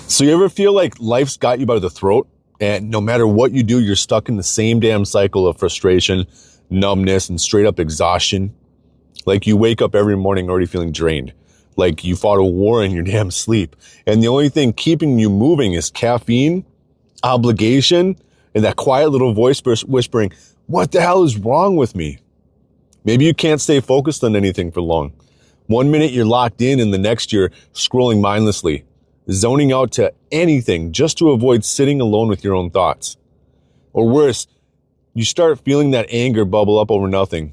So you ever feel like life's got you by the throat, and no matter what you do, you're stuck in the same damn cycle of frustration, numbness, and straight up exhaustion? Like you wake up every morning already feeling drained, like you fought a war in your damn sleep, and the only thing keeping you moving is caffeine, obligation, and that quiet little voice whispering, what the hell is wrong with me? Maybe you can't stay focused on anything for long. 1 minute you're locked in, and the next you're scrolling mindlessly, zoning out to anything just to avoid sitting alone with your own thoughts. Or worse, you start feeling that anger bubble up over nothing.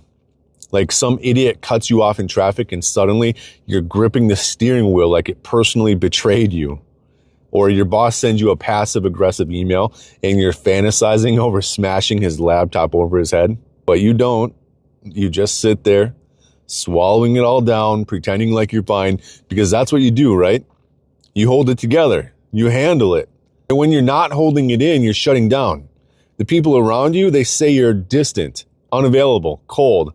Like some idiot cuts you off in traffic and suddenly you're gripping the steering wheel like it personally betrayed you. Or your boss sends you a passive-aggressive email and you're fantasizing over smashing his laptop over his head. But you don't. You just sit there, swallowing it all down, pretending like you're fine, because that's what you do, right? You hold it together. You handle it. And when you're not holding it in, you're shutting down. The people around you, they say you're distant, unavailable, cold.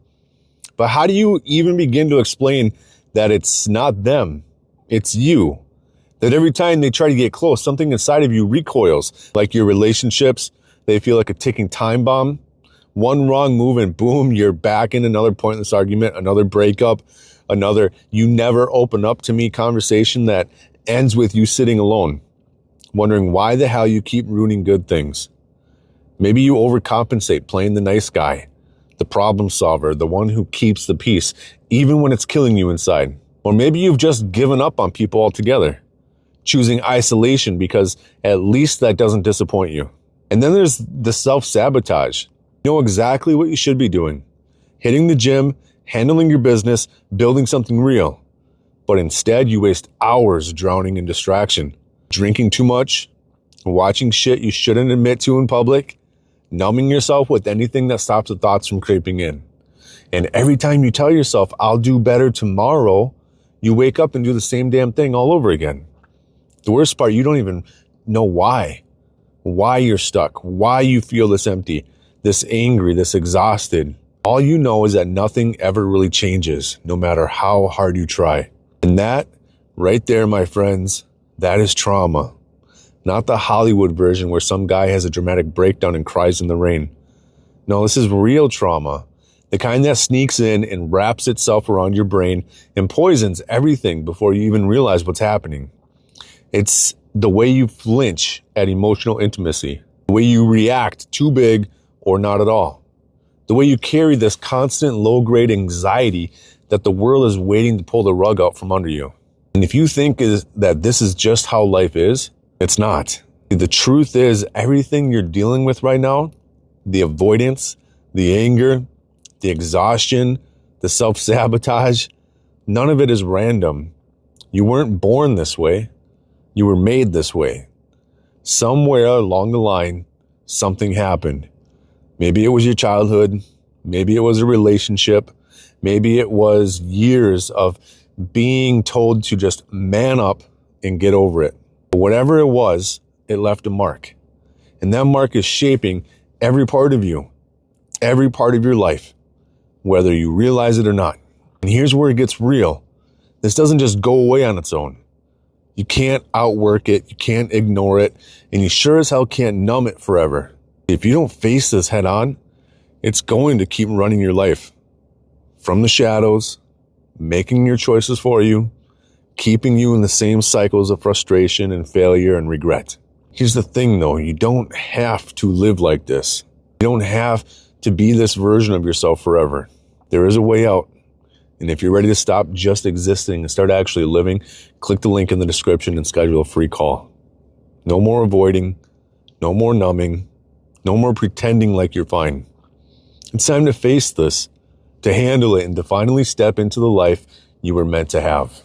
But how do you even begin to explain that it's not them? It's you. That every time they try to get close, something inside of you recoils. Like your relationships, they feel like a ticking time bomb. One wrong move and boom, you're back in another pointless argument, another breakup, another you never open up to me conversation that ends with you sitting alone, wondering why the hell you keep ruining good things. Maybe you overcompensate playing the nice guy, the problem solver, the one who keeps the peace, even when it's killing you inside. Or maybe you've just given up on people altogether, choosing isolation because at least that doesn't disappoint you. And then there's the self-sabotage. You know exactly what you should be doing. Hitting the gym, handling your business, building something real. But instead you waste hours drowning in distraction, drinking too much, watching shit you shouldn't admit to in public, numbing yourself with anything that stops the thoughts from creeping in. And every time you tell yourself, I'll do better tomorrow, you wake up and do the same damn thing all over again. The worst part, you don't even know why you're stuck, why you feel this empty, this angry, this exhausted. All you know is that nothing ever really changes, no matter how hard you try. And that, right there, my friends, that is trauma. Not the Hollywood version where some guy has a dramatic breakdown and cries in the rain. No, this is real trauma. The kind that sneaks in and wraps itself around your brain and poisons everything before you even realize what's happening. It's the way you flinch at emotional intimacy, the way you react too big or not at all, the way you carry this constant low-grade anxiety that the world is waiting to pull the rug out from under you. And if you think that this is just how life is, it's not. The truth is, everything you're dealing with right now, the avoidance, the anger, the exhaustion, the self-sabotage, none of it is random. You weren't born this way. You were made this way. Somewhere along the line, something happened. Maybe it was your childhood. Maybe it was a relationship. Maybe it was years of being told to just man up and get over it. But whatever it was, it left a mark. And that mark is shaping every part of you, every part of your life, whether you realize it or not. And here's where it gets real. This doesn't just go away on its own. You can't outwork it. You can't ignore it. And you sure as hell can't numb it forever. If you don't face this head on, it's going to keep running your life from the shadows, making your choices for you, keeping you in the same cycles of frustration and failure and regret. Here's the thing though, you don't have to live like this. You don't have to be this version of yourself forever. There is a way out. And if you're ready to stop just existing and start actually living, click the link in the description and schedule a free call. No more avoiding, no more numbing, no more pretending like you're fine. It's time to face this, to handle it, and to finally step into the life you were meant to have.